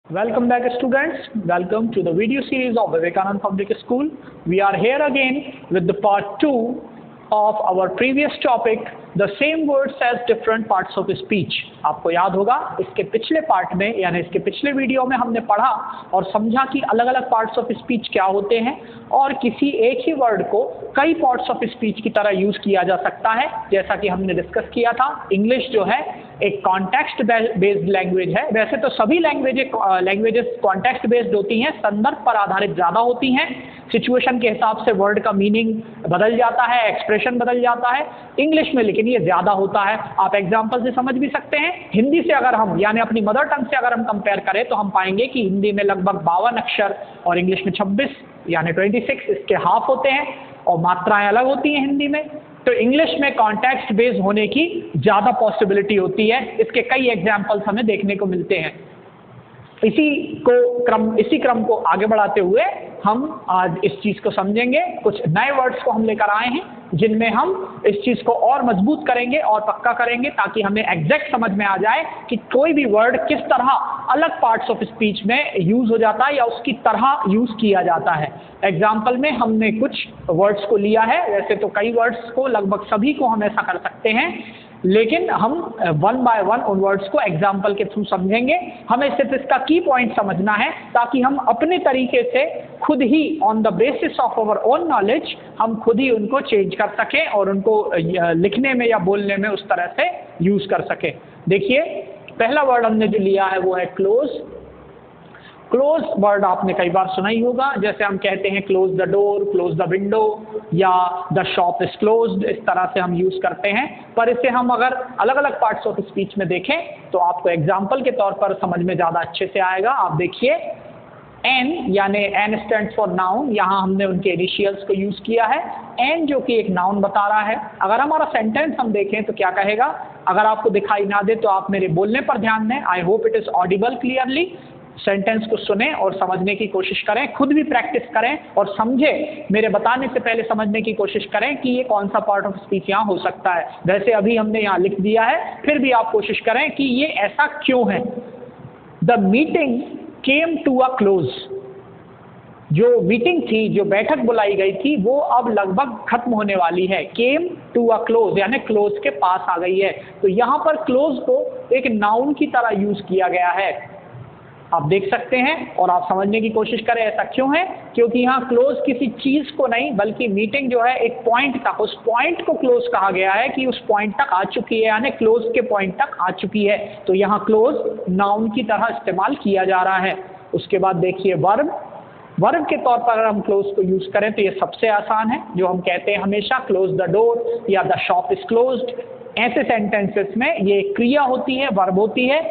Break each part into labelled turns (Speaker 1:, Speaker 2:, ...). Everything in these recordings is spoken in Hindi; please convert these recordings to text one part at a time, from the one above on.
Speaker 1: Welcome back students, welcome to the video series of Vivekanand Public School. We are here again with the part 2 of our previous topic, the same words as different parts of speech. आपको याद होगा इसके पिछले पार्ट में यानी इसके पिछले वीडियो में हमने पढ़ा और समझा कि अलग अलग पार्ट्स ऑफ स्पीच क्या होते हैं और किसी एक ही वर्ड को कई पार्ट्स ऑफ स्पीच की तरह यूज किया जा सकता है। जैसा कि हमने डिस्कस किया था, इंग्लिश जो है एक कॉन्टेक्स्ट बेस्ड लैंग्वेज है। वैसे तो सभी लैंग्वेजेस कॉन्टेक्स्ट बेस्ड होती हैं, संदर्भ पर आधारित ज़्यादा होती हैं। सिचुएशन के हिसाब से वर्ड का मीनिंग बदल जाता है, एक्सप्रेशन बदल जाता है। इंग्लिश में लेकिन ये ज़्यादा होता है। आप एग्जाम्पल से समझ भी सकते हैं। हिंदी से अगर हम यानी अपनी मदर टंग से अगर हम कंपेयर करें तो हम पाएंगे कि हिंदी में लगभग 52 अक्षर और इंग्लिश में 26 यानी 26 इसके हाफ होते हैं और मात्राएं अलग होती हैं हिंदी में। तो इंग्लिश में कॉन्टेक्स्ट बेस्ड होने की ज़्यादा पॉसिबिलिटी होती है। इसके कई एग्जाम्पल्स हमें देखने को मिलते हैं। इसी क्रम को आगे बढ़ाते हुए हम आज इस चीज़ को समझेंगे। कुछ नए वर्ड्स को हम लेकर आए हैं जिनमें हम इस चीज़ को और मजबूत करेंगे और पक्का करेंगे ताकि हमें एग्जैक्ट समझ में आ जाए कि कोई भी वर्ड किस तरह अलग पार्ट्स ऑफ स्पीच में यूज़ हो जाता है या उसकी तरह यूज़ किया जाता है। एग्जाम्पल में हमने कुछ वर्ड्स को लिया है। वैसे तो कई वर्ड्स को लगभग सभी को हम ऐसा कर सकते हैं, लेकिन हम वन बाय वन उन वर्ड्स को एग्जाम्पल के थ्रू समझेंगे। हमें सिर्फ इसका की पॉइंट समझना है ताकि हम अपने तरीके से खुद ही on the basis of our own knowledge हम खुद ही उनको चेंज कर सकें और उनको लिखने में या बोलने में उस तरह से यूज़ कर सकें। देखिए, पहला वर्ड हमने जो लिया है वो है क्लोज। क्लोज वर्ड आपने कई बार सुना ही होगा। जैसे हम कहते हैं close the door, close the window या द शॉप इज क्लोज्ड, इस तरह से हम यूज़ करते हैं। पर इसे हम अगर अलग अलग पार्ट्स ऑफ स्पीच में देखें तो आपको एग्जाम्पल के तौर पर समझ में ज़्यादा अच्छे से आएगा। आप देखिए, एन यानी एन स्टैंड्स फॉर नाउन, यहाँ हमने उनके इनिशियल्स को यूज़ किया है। एन जो कि एक नाउन बता रहा है। अगर हमारा सेंटेंस हम देखें तो क्या कहेगा? अगर आपको दिखाई ना दे तो आप मेरे बोलने पर ध्यान दें। I hope it is Audible clearly. Sentence को सुने और समझने की कोशिश करें, खुद भी प्रैक्टिस करें और समझें। मेरे बताने से पहले समझने की कोशिश करें कि ये कौन सा पार्ट ऑफ स्पीच यहाँ हो सकता है। वैसे अभी हमने यहाँ लिख दिया है, फिर भी आप कोशिश करें कि ये ऐसा क्यों है। The meeting came to a close. जो मीटिंग थी, जो बैठक बुलाई गई थी, वो अब लगभग खत्म होने वाली है। केम टू अ क्लोज यानी क्लोज के पास आ गई है। तो यहाँ पर क्लोज को एक नाउन की तरह यूज किया गया है। आप देख सकते हैं और आप समझने की कोशिश करें ऐसा क्यों है। क्योंकि यहाँ क्लोज किसी चीज़ को नहीं बल्कि मीटिंग जो है एक पॉइंट तक, उस पॉइंट को क्लोज कहा गया है कि उस पॉइंट तक आ चुकी है यानी क्लोज के पॉइंट तक आ चुकी है। तो यहाँ क्लोज नाउन की तरह इस्तेमाल किया जा रहा है। उसके बाद देखिए वर्ब के तौर पर अगर हम क्लोज को यूज़ करें तो ये सबसे आसान है। जो हम कहते हैं हमेशा क्लोज द डोर या द शॉप इज क्लोज्ड, ऐसे सेंटेंसेस में ये क्रिया होती है, वर्ब होती है।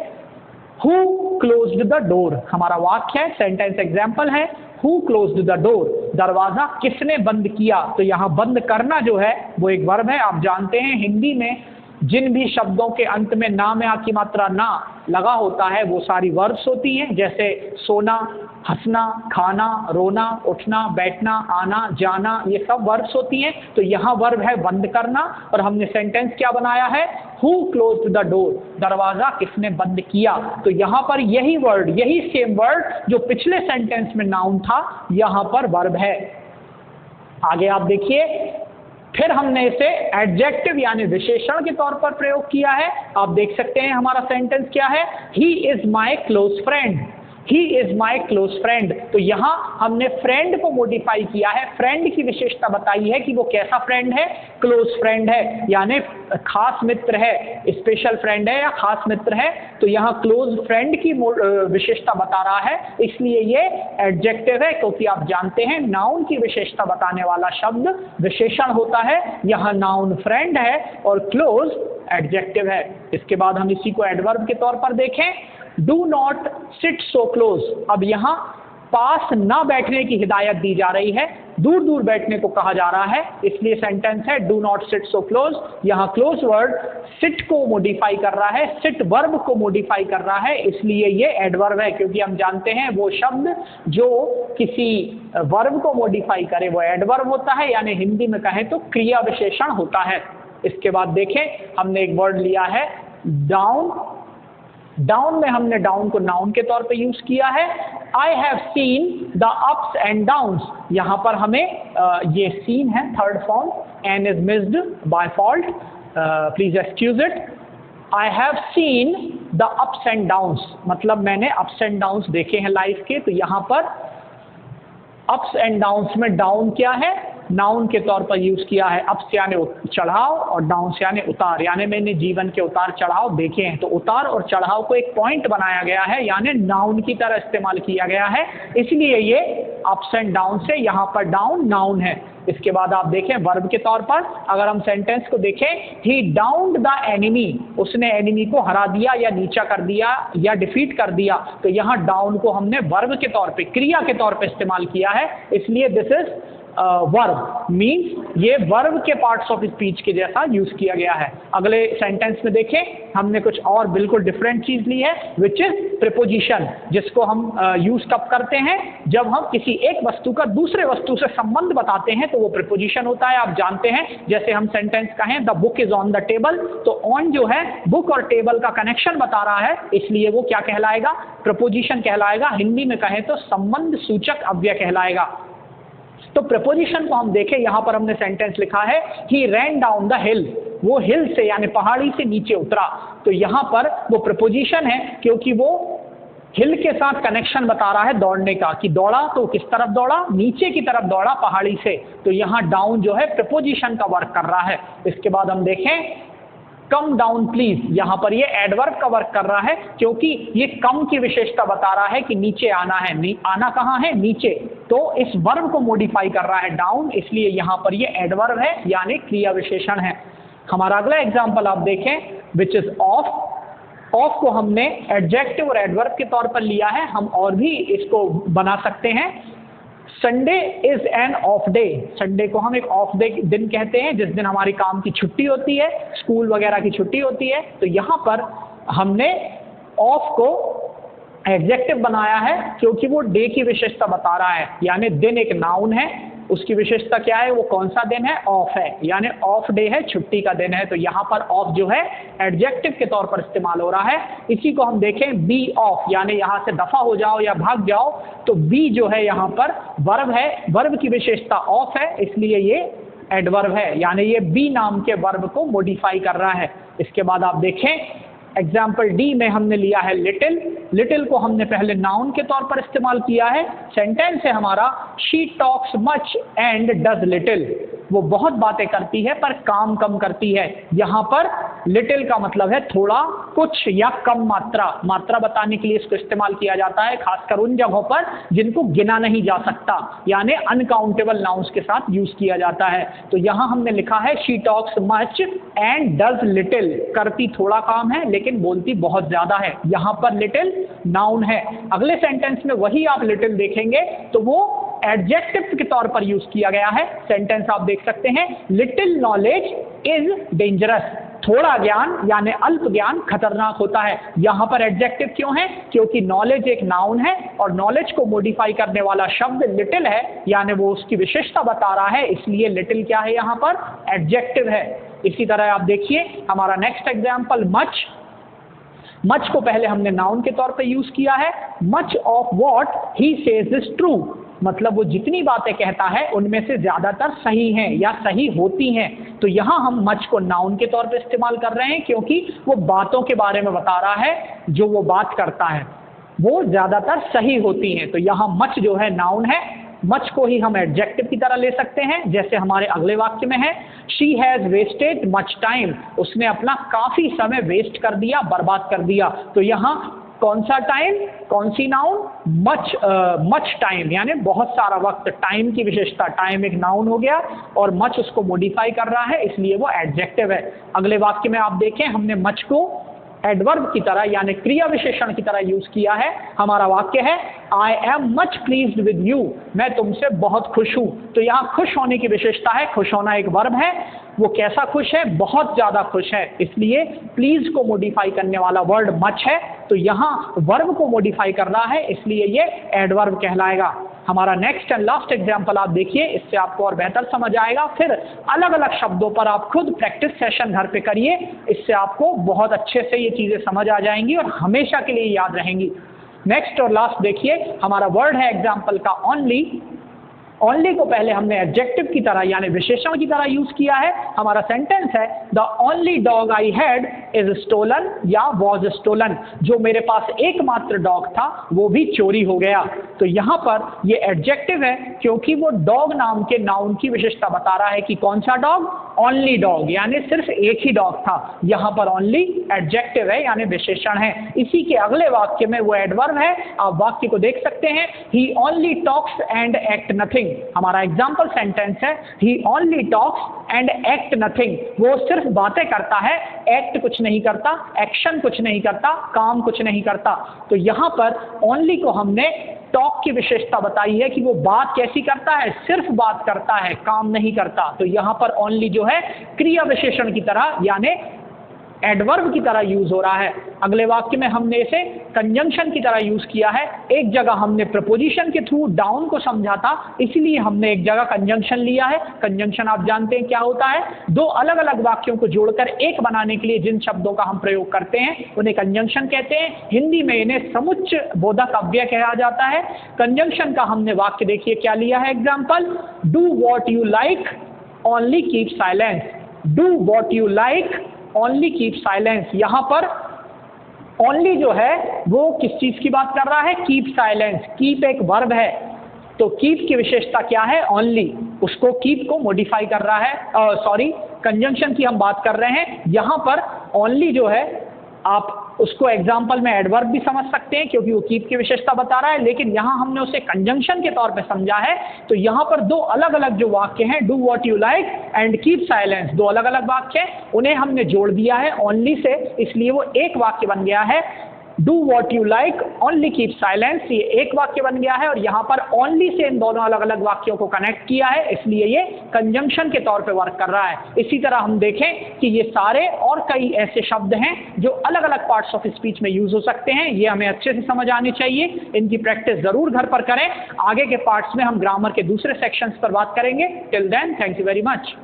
Speaker 1: Who closed the door हमारा वाक्य है, सेंटेंस एग्जाम्पल है। Who closed the door, दरवाजा किसने बंद किया। तो यहाँ बंद करना जो है वो एक वर्ब है। आप जानते हैं हिंदी में जिन भी शब्दों के अंत में ना में आ की मात्रा ना लगा होता है वो सारी वर्ब्स होती हैं। जैसे सोना, हंसना, खाना, रोना, उठना, बैठना, आना, जाना, ये सब वर्ब्स होती हैं। तो यहाँ वर्ब है बंद करना और हमने सेंटेंस क्या बनाया है? Who closed the door, दरवाजा किसने बंद किया। तो यहाँ पर यही वर्ड, यही सेम वर्ड जो पिछले सेंटेंस में नाउन था, यहाँ पर वर्ब है। आगे आप देखिए, फिर हमने इसे एडजेक्टिव यानी विशेषण के तौर पर प्रयोग किया है। आप देख सकते हैं हमारा सेंटेंस क्या है? He is my close friend. He is my close friend. तो यहाँ हमने फ्रेंड को मॉडिफाई किया है। फ्रेंड की विशेषता बताई है कि वो कैसा फ्रेंड है? क्लोज फ्रेंड है यानी खास मित्र है, स्पेशल फ्रेंड है या खास मित्र है। तो यहाँ क्लोज फ्रेंड की विशेषता बता रहा है, इसलिए ये एडजेक्टिव है। क्योंकि आप जानते हैं नाउन की विशेषता बताने वाला शब्द विशेषण होता है। यहाँ नाउन फ्रेंड है और क्लोज एडजेक्टिव है। इसके बाद हम इसी को एडवर्ब के तौर पर देखें। Do not sit so close. अब यहाँ पास ना बैठने की हिदायत दी जा रही है, दूर दूर बैठने को कहा जा रहा है, इसलिए सेंटेंस है do not sit so close. यहाँ क्लोज वर्ड सिट को मॉडिफाई कर रहा है, सिट वर्ब को मॉडिफाई कर रहा है, इसलिए ये एडवर्ब है। क्योंकि हम जानते हैं वो शब्द जो किसी वर्ब को मॉडिफाई करे वो एडवर्ब होता है, यानी हिंदी में कहें तो क्रिया विशेषण होता है। इसके बाद देखें, हमने एक वर्ड लिया है डाउन। डाउन में हमने डाउन को नाउन के तौर पे यूज किया है। I have seen the ups and downs, यहाँ पर हमें ये सीन है third form, N is missed by fault, please excuse it. I have seen the ups and downs, मतलब मैंने अप्स एंड डाउन्स देखे हैं लाइफ के। तो यहाँ पर अप्स एंड डाउन्स में डाउन क्या है, नाउन के तौर पर यूज किया है। अप्स यानी चढ़ाव और डाउन्स यानी उतार, यानी मैंने जीवन के उतार चढ़ाव देखे हैं। तो उतार और चढ़ाव को एक पॉइंट बनाया गया है, यानी नाउन की तरह इस्तेमाल किया गया है, इसलिए ये अप्स एंड डाउन से यहाँ पर डाउन नाउन है। इसके बाद आप देखें वर्ब के तौर पर, अगर हम सेंटेंस को देखें, ही डाउन्ड द एनिमी, उसने एनिमी को हरा दिया या नीचा कर दिया या डिफीट कर दिया। तो यहाँ डाउन को हमने वर्ब के तौर पे, क्रिया के तौर पे इस्तेमाल किया है, इसलिए दिस इज वर्ब, मीन्स ये वर्ब के पार्ट्स ऑफ स्पीच के जैसा यूज किया गया है। अगले सेंटेंस में देखें, हमने कुछ और बिल्कुल डिफरेंट चीज ली है, विच इज प्रीपोजिशन, जिसको हम यूज कब करते हैं, जब हम किसी एक वस्तु का दूसरे वस्तु से संबंध बताते हैं तो वो प्रीपोजिशन होता है। आप जानते हैं, जैसे हम सेंटेंस कहें the book is on the table, तो ऑन जो है बुक और टेबल का कनेक्शन बता रहा है, इसलिए वो क्या कहलाएगा, प्रीपोजिशन कहलाएगा। हिंदी में कहें तो संबंध सूचक अव्यय कहलाएगा। तो प्रपोजिशन को हम देखें, यहां पर हमने सेंटेंस लिखा है ही रैन डाउन द हिल, वो हिल से यानी पहाड़ी से नीचे उतरा। तो यहां पर वो प्रपोजिशन है, क्योंकि वो हिल के साथ कनेक्शन बता रहा है दौड़ने का, कि दौड़ा तो किस तरफ दौड़ा, नीचे की तरफ दौड़ा पहाड़ी से। तो यहां डाउन जो है प्रपोजिशन का वर्क कर रहा है। इसके बाद हम देखें कम डाउन प्लीज, यहां पर ये एडवर्ब का वर्क कर रहा है, क्योंकि ये कम की विशेषता बता रहा है कि नीचे आना है। आना कहां है, नीचे। तो इस वर्ब को मॉडिफाई कर रहा है डाउन, इसलिए यहां पर ये एडवर्ब है, यानी क्रिया विशेषण है। हमारा अगला एग्जाम्पल आप देखें, विच इज ऑफ। ऑफ को हमने एडजेक्टिव और एडवर्ब के तौर पर लिया है, हम और भी इसको बना सकते हैं। Sunday is an of day, Sunday को हम एक ऑफ डे दिन कहते हैं, जिस दिन हमारी काम की छुट्टी होती है, स्कूल वगैरह की छुट्टी होती है। तो यहाँ पर हमने ऑफ को एडजेक्टिव बनाया है, क्योंकि वो डे की विशेषता बता रहा है, यानी दिन एक नाउन है, उसकी विशेषता क्या है, वो कौन सा दिन है, ऑफ है, यानी ऑफ डे है, छुट्टी का दिन है। तो यहाँ पर ऑफ जो है एडजेक्टिव के तौर पर इस्तेमाल हो रहा है। इसी को हम देखें बी ऑफ, यानी यहाँ से दफा हो जाओ या भाग जाओ। तो बी जो है यहाँ पर वर्ब है, वर्ब की विशेषता ऑफ है, इसलिए ये एडवर्ब है, यानी ये बी नाम के वर्ब को मॉडिफाई कर रहा है। इसके बाद आप देखें एग्जाम्पल डी में हमने लिया है लिटिल। लिटिल को हमने पहले नाउन के तौर पर इस्तेमाल किया है। सेंटेंस है हमारा she talks much and does little, वो बहुत बातें करती है पर काम कम करती है। यहाँ पर लिटिल का मतलब है थोड़ा, कुछ या कम मात्रा, मात्रा बताने के लिए इसको इस्तेमाल किया जाता है, खासकर उन जगहों पर जिनको गिना नहीं जा सकता, यानी अनकाउंटेबल नाउन्स के साथ यूज किया जाता है। तो यहाँ हमने लिखा है she talks much and does little, करती थोड़ा काम है लेकिन बोलती बहुत ज्यादा है। यहाँ पर लिटिल नाउन है। अगले सेंटेंस में वही आप लिटिल देखेंगे तो वो एडजेक्टिव के तौर पर यूज किया गया है। सेंटेंस आप देख सकते हैं, लिटिल नॉलेज इज डेंजरस, थोड़ा ज्ञान यानी अल्प ज्ञान खतरनाक होता है। यहाँ पर एडजेक्टिव क्यों है, क्योंकि नॉलेज एक नाउन है और नॉलेज को मॉडिफाई करने वाला शब्द लिटिल है, यानी वो उसकी विशेषता बता रहा है, इसलिए लिटिल क्या है, यहाँ पर एडजेक्टिव है। इसी तरह आप देखिए हमारा नेक्स्ट एग्जाम्पल मच। मच को पहले हमने नाउन के तौर पे यूज किया है। Much of what he says is true, मतलब वो जितनी बातें कहता है उनमें से ज्यादातर सही हैं या सही होती हैं। तो यहाँ हम मच को नाउन के तौर पे इस्तेमाल कर रहे हैं, क्योंकि वो बातों के बारे में बता रहा है, जो वो बात करता है वो ज्यादातर सही होती हैं। तो यहाँ मच जो है नाउन है, मच को ही हम एडजेक्टिव की तरह ले सकते हैं, जैसे हमारे अगले वाक्य में है she has wasted much time, उसने अपना काफी समय वेस्ट कर दिया, बर्बाद कर दिया। तो यहाँ कौन सा टाइम, कौन सी नाउन, मच टाइम, यानी बहुत सारा वक्त, टाइम की विशेषता, टाइम एक नाउन हो गया और मच उसको मॉडिफाई कर रहा है, इसलिए वो एडजेक्टिव है। अगले वाक्य में आप देखें हमने मच को एडवर्ब की तरह यानी क्रिया विशेषण की तरह यूज किया है। हमारा वाक्य है I am much pleased with you, मैं तुमसे बहुत खुश हूं। तो यहाँ खुश होने की विशेषता है, खुश होना एक वर्ब है, वो कैसा खुश है, बहुत ज्यादा खुश है, इसलिए प्लीज को मॉडिफाई करने वाला वर्ड मच है। तो यहाँ वर्ब को मॉडिफाई कर रहा है, इसलिए ये एडवर्ब कहलाएगा। हमारा नेक्स्ट एंड लास्ट एग्जाम्पल आप देखिए, इससे आपको और बेहतर समझ आएगा। फिर अलग अलग शब्दों पर आप खुद प्रैक्टिस सेशन घर पे करिए, इससे आपको बहुत अच्छे से ये चीज़ें समझ आ जाएंगी और हमेशा के लिए याद रहेंगी। नेक्स्ट और लास्ट देखिए, हमारा वर्ड है एग्जाम्पल का ओनली। ओनली को पहले हमने एडजेक्टिव की तरह यानी विशेषण की तरह यूज किया है। हमारा सेंटेंस है the only dog I had is stolen या वॉज स्टोलन, जो मेरे पास एकमात्र डॉग था वो भी चोरी हो गया। तो यहाँ पर ये एडजेक्टिव है क्योंकि वो डॉग नाम के नाउन की विशेषता बता रहा है कि कौन सा डॉग, ओनली डॉग, यानी सिर्फ एक ही डॉग था। यहाँ पर ओनली एडजेक्टिव है यानी विशेषण है। इसी के अगले वाक्य में वो एडवर्ब है, आप वाक्य को देख सकते हैं, he only talks and act nothing. हमारा एग्जाम्पल सेंटेंस है he only talks and act nothing, वो सिर्फ बातें करता है, एक्ट कुछ नहीं करता, एक्शन कुछ नहीं करता, काम कुछ नहीं करता। तो यहाँ पर ओनली को हमने टॉक की विशेषता बताई है कि वो बात कैसी करता है, सिर्फ बात करता है, काम नहीं करता। तो यहाँ पर ओनली जो है क्रिया विशेषण की तरह यानी एडवर्ब की तरह यूज हो रहा है। अगले वाक्य में हमने इसे कंजंक्शन की तरह यूज किया है। एक जगह हमने प्रपोजिशन के थ्रू डाउन को समझा था, इसलिए हमने एक जगह कंजंक्शन लिया है। कंजंक्शन आप जानते हैं क्या होता है, दो अलग अलग वाक्यों को जोड़कर एक बनाने के लिए जिन शब्दों का हम प्रयोग करते हैं उन्हें कंजंक्शन कहते हैं। हिंदी में इन्हें समुच्च बोधक अव्यय कहा जाता है। कंजंक्शन का हमने वाक्य देखिए क्या लिया है example, do what you like only keep silence. Do what you like only keep silence. यहाँ पर ओनली जो है वो किस चीज की बात कर रहा है, कीप साइलेंस। कीप एक वर्ब है, तो कीप की विशेषता क्या है, ओनली, उसको कीप को मॉडिफाई कर रहा है। सॉरी, कंजंक्शन की हम बात कर रहे हैं। यहाँ पर ओनली जो है आप उसको एग्जाम्पल में एडवर्ब भी समझ सकते हैं क्योंकि वो कीप की विशेषता बता रहा है, लेकिन यहाँ हमने उसे कंजंक्शन के तौर पे समझा है। तो यहाँ पर दो अलग अलग जो वाक्य हैं, do what you like and keep silence, दो अलग अलग वाक्य हैं, उन्हें हमने जोड़ दिया है ओनली से, इसलिए वो एक वाक्य बन गया है। Do what you like only keep silence, ये एक वाक्य बन गया है और यहाँ पर ओनली से इन दोनों अलग अलग वाक्यों को कनेक्ट किया है, इसलिए ये कंजंक्शन के तौर पे वर्क कर रहा है। इसी तरह हम देखें कि ये सारे और कई ऐसे शब्द हैं जो अलग अलग पार्ट्स ऑफ स्पीच में यूज हो सकते हैं, ये हमें अच्छे से समझ आनी चाहिए। इनकी प्रैक्टिस जरूर घर पर करें। आगे के पार्ट्स में हम ग्रामर के दूसरे सेक्शंस पर बात करेंगे। Till then, thank you very much.